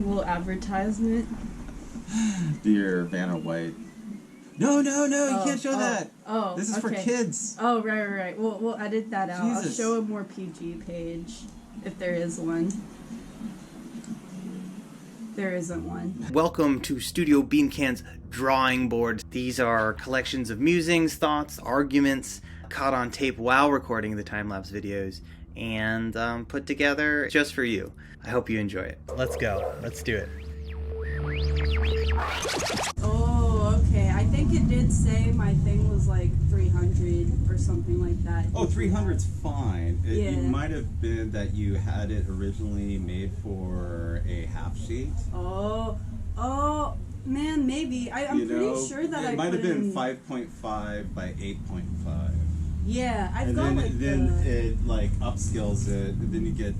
Little advertisement. Dear Vanna White. No, you can't show that. Oh, this is for kids. Oh, right. We'll edit that out. Jesus. I'll show a more PG page, if there is one. There isn't one. Welcome to Studio Beancan's Drawing Board. These are collections of musings, thoughts, arguments, caught on tape while recording the time-lapse videos, and put together just for you. I hope you enjoy it. Let's go. Let's do it. Oh, okay. I think it did say my thing was like 300 or something like that. Oh, 300's fine. Yeah. It might have been that you had it originally made for a half sheet. Oh, man, maybe. I'm pretty sure that it might have been 5.5 by 8.5. Yeah, I've and got then it like upscales it, and then you get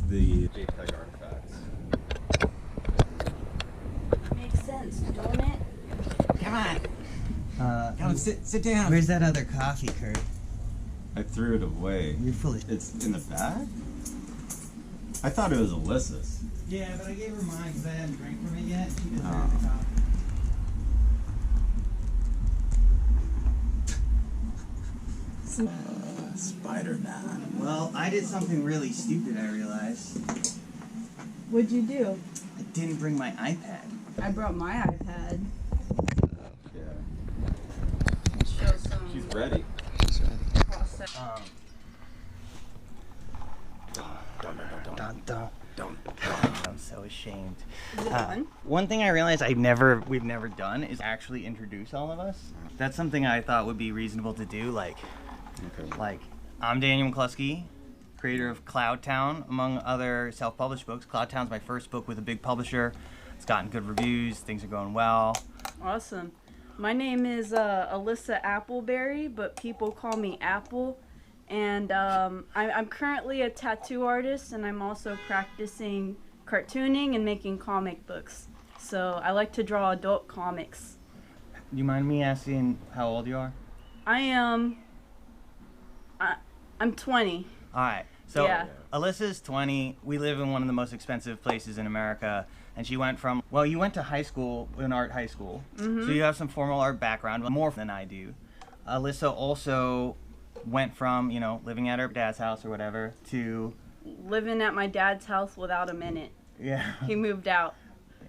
the JPEG artifacts. Makes sense, don't it? Come on. Come sit down. Where's that other coffee, Kurt? I threw it away. You're fully... It's in the bag? I thought it was Alyssa's. Yeah, but I gave her mine because I hadn't drank from it yet. She just Oh. the coffee. Spider-Man. Well, I did something really stupid, I realized. What'd you do? I didn't bring my iPad. I brought my iPad. Yeah. Show some She's ready. process. I'm so ashamed. Is it fun? One thing I realized we've never done is actually introduce all of us. That's something I thought would be reasonable to do. Like I'm Daniel McCluskey, creator of Cloudtown, among other self-published books. Cloudtown's my first book with a big publisher. It's gotten good reviews. Things are going well. Awesome. My name is Alyssa Appleberry, but people call me Apple. And I'm currently a tattoo artist, and I'm also practicing cartooning and making comic books. So I like to draw adult comics. Do you mind me asking how old you are? I'm 20. All right. So Yeah. Alyssa's 20. We live in one of the most expensive places in America. And she went from, well, you went to high school, an art high school. Mm-hmm. So you have some formal art background, more than I do. Alyssa also went from, living at her dad's house or whatever to... Living at my dad's house without a minute. Yeah. He moved out.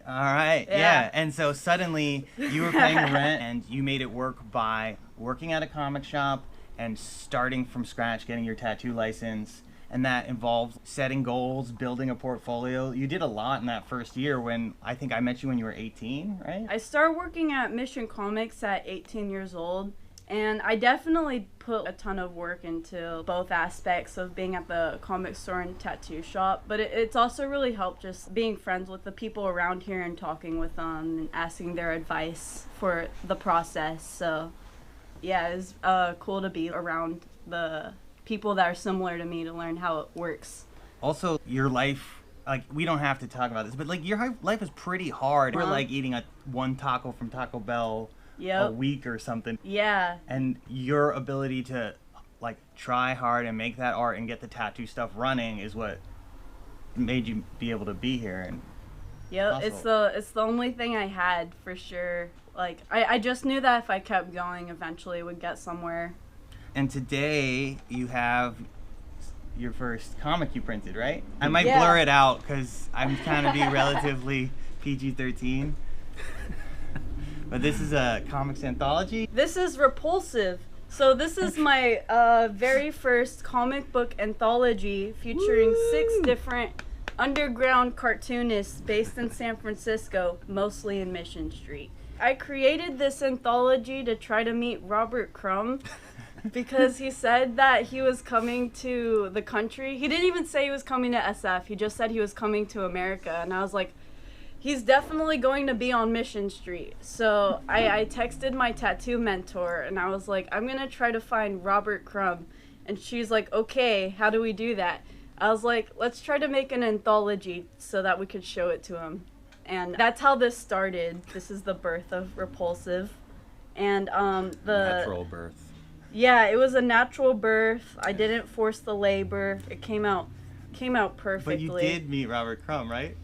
All right. Yeah. And so suddenly you were paying rent and you made it work by working at a comic shop and starting from scratch, getting your tattoo license. And that involved setting goals, building a portfolio. You did a lot in that first year when I think I met you when you were 18, right? I started working at Mission Comics at 18 years old. And I definitely put a ton of work into both aspects of being at the comic store and tattoo shop. But it's also really helped just being friends with the people around here and talking with them and asking their advice for the process. So, yeah, it's cool to be around the people that are similar to me to learn how it works. Also, your life, we don't have to talk about this, but your life is pretty hard. You're eating one taco from Taco Bell a week or something. Yeah. And your ability to try hard and make that art and get the tattoo stuff running is what made you be able to be here. And it's the only thing I had for sure. I just knew that if I kept going, eventually it would get somewhere. And today you have your first comic you printed, right? I might blur it out because I'm trying to be relatively PG-13. But this is a comics anthology. This is Repulsive. So this is my very first comic book anthology featuring 6 different underground cartoonists based in San Francisco, mostly in Mission Street. I created this anthology to try to meet Robert Crumb because he said that he was coming to the country. He didn't even say he was coming to SF. He just said he was coming to America. And I was like, he's definitely going to be on Mission Street. So I texted my tattoo mentor and I was like, I'm going to try to find Robert Crumb. And she's like, okay, how do we do that? I was like, let's try to make an anthology so that we could show it to him. And that's how this started. This is the birth of Repulsive. And the Natural birth. Yeah, it was a natural birth. I didn't force the labor. It came out perfectly. But you did meet Robert Crumb, right?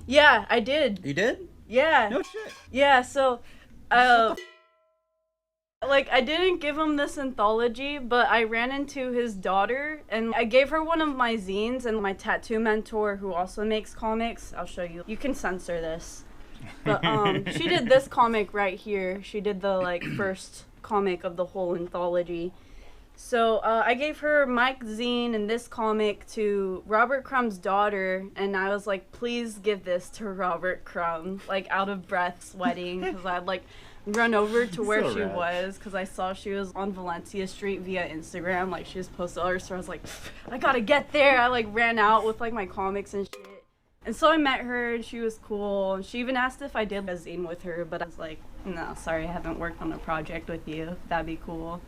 Yeah, I did. You did? Yeah. No shit. Yeah, so, like, I didn't give him this anthology, but I ran into his daughter, and I gave her one of my zines, and my tattoo mentor, who also makes comics, I'll show you. You can censor this. But, she did this comic right here. She did the, like, first comic of the whole anthology. So, I gave her Mike's zine and this comic to Robert Crumb's daughter, and I was like, please give this to Robert Crumb, like, out of breath, sweating, because I'd, like, run over to where So she rad. was, because I saw she was on Valencia Street via Instagram, like, she was posted all her stories. I was like, I gotta get there. I, like, ran out with, like, my comics and shit. And so I met her, and she was cool, and she even asked if I did a zine with her, but I was like, no, sorry, I haven't worked on a project with you. That'd be cool.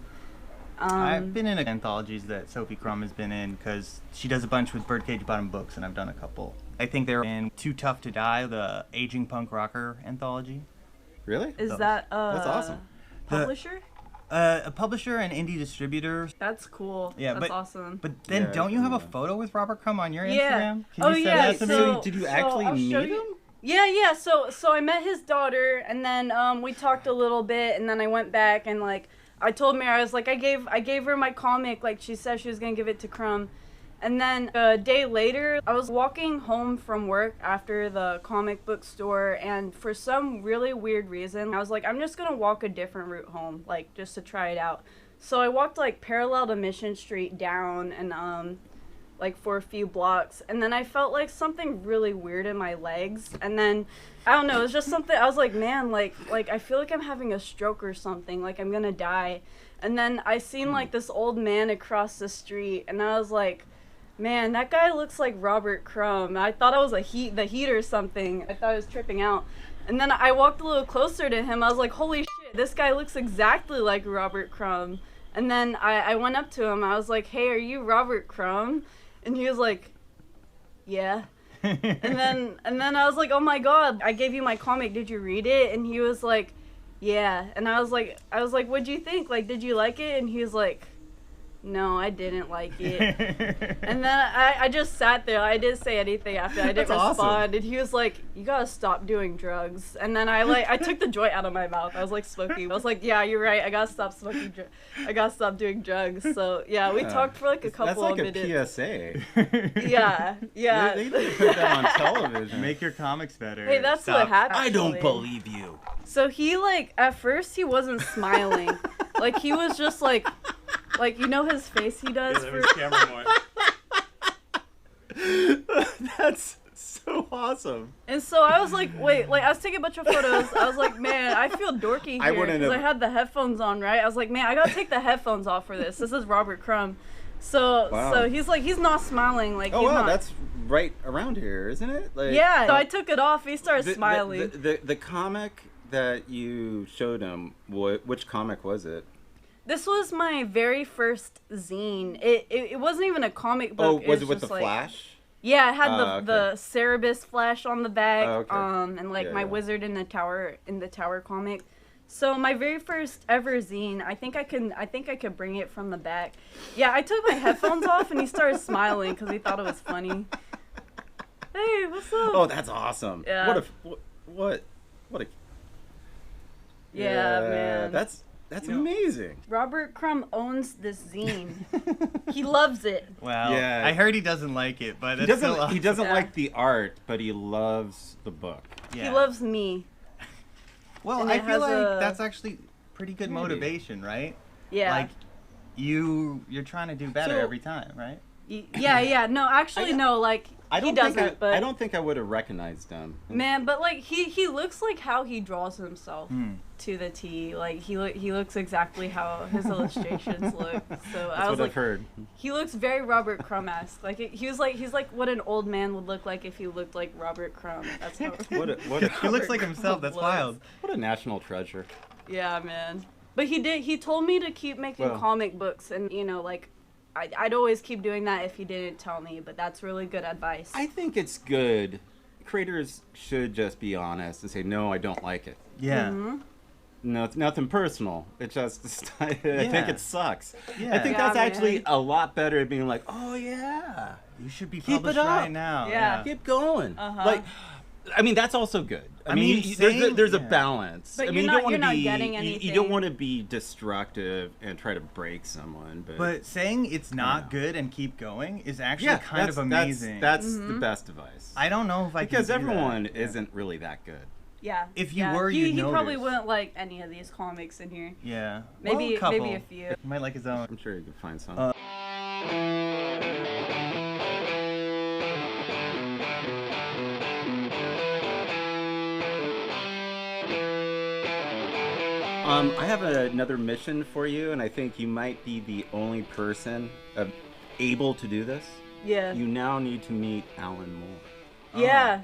I've been in anthologies that Sophie Crumb has been in because she does a bunch with Birdcage Bottom Books, and I've done a couple. I think they're in Too Tough to Die, the Aging Punk Rocker anthology. Really? Is that That's awesome. publisher? A publisher and indie distributor. That's cool. Yeah, That's but awesome. But then Yeah, don't you have a yeah. photo with Robert Crumb on your Yeah. Instagram? Can Oh, you send yeah, that to so- me? Did you so actually I'll show meet you- him? Yeah. So I met his daughter, and then we talked a little bit, and then I went back and like I told Mary, I was like, I gave her my comic, like she said she was gonna give it to Crumb. And then a day later, I was walking home from work after the comic book store, and for some really weird reason, I was like, I'm just gonna walk a different route home, like just to try it out. So I walked like parallel to Mission Street down, and like for a few blocks, and then I felt like something really weird in my legs, and then I don't know, it was just something. I was like, man, like I feel like I'm having a stroke or something, like I'm gonna die. And then I seen like this old man across the street, and I was like, man, that guy looks like Robert Crumb. I thought I was the heat or something. I thought I was tripping out. And then I walked a little closer to him. I was like, holy shit, this guy looks exactly like Robert Crumb. And then I went up to him. I was like, hey, are you Robert Crumb? And he was like, yeah. and then I was like, oh my god, I gave you my comic. Did you read it? And he was like, yeah. And I was like, what'd you think? Like, did you like it? And he was like, no, I didn't like it. And then I just sat there. I didn't say anything after. I didn't That's awesome. respond. And he was like, you gotta stop doing drugs. And then I took the joint out of my mouth. I was like smoking. I was like, yeah, you're right. I gotta stop smoking. I gotta stop doing drugs. So yeah, we talked for like a couple of minutes. That's like a PSA. Yeah. They need to put that on television. Make your comics better. Hey, that's Stop. what happened. I don't actually. believe you. So he like at first he wasn't smiling. Like he was just like you know his face he does for camera more. That's so awesome. And so I was like, wait, like I was taking a bunch of photos. I was like, man, I feel dorky I here wouldn't because I have- had the headphones on, right? I was like, man, I gotta take the headphones off for this. This is Robert Crumb. So Wow. so he's like, he's not smiling, like Oh he's wow, not. that's right around here, isn't it? Like, Yeah. So I took it off. He started smiling. The comic that you showed him, which comic was it? This was my very first zine. It wasn't even a comic Oh, book. was it with just the like, Flash? Yeah, it had Okay. the Cerebus flash on the back, Oh, okay. and like Yeah, my yeah. wizard in the tower comic. So my very first ever zine, I think I could bring it from the back. Yeah, I took my headphones off and he started smiling because he thought it was funny. Hey, what's up? Oh, that's awesome. Yeah. What a Yeah, man. That's amazing. Robert Crumb owns this zine. He loves it. Well, Yeah. I heard he doesn't like it, but He it's still doesn't. He doesn't Yeah. like the art, but he loves the book. Yeah. He loves me. Well, and I it feel has like a- that's actually pretty good Maybe. motivation, right? Yeah. Like you're trying to do better So- every time, right? Yeah. No, actually, no. Like he doesn't. But I don't think I would have recognized him. man, but like he looks like how he draws himself Hmm. to the T. Like he looks exactly how his illustrations look. So That's I was what like, I've heard. he looks very Robert Crumb-esque. Like he's like what an old man would look like if he looked like Robert Crumb. That's how. What He looks like Robert himself. That's Crumb wild. looks. what a national treasure. Yeah, man. But he told me to keep making Well- comic books, and like I'd always keep doing that if he didn't tell me. But that's really good advice. I think it's good. Creators should just be honest and say, no, I don't like it. Yeah. Mm-hmm. No, it's nothing personal. It's just, I think it sucks. Yeah. I think Yeah, that's actually man. a lot better than being like, oh yeah, You should be Keep it published up. right now. Yeah. keep going. Uh-huh. Like, I mean, that's also good. I mean, mean, there's a yeah. balance. But I mean, you're you don't not- you're want to not be getting you anything. don't want to be destructive and try to break someone. But saying it's not good and keep going is actually yeah, kind of amazing. That's the best advice. I don't know if I because can do everyone that. isn't really that good. Yeah. If you yeah. were, he you'd probably notice. wouldn't like any of these comics in here. Yeah. Maybe Well, maybe a few. He might like his own. I'm sure you could find some. I have another mission for you, and I think you might be the only person able to do this. Yeah. You now need to meet Alan Moore. Yeah.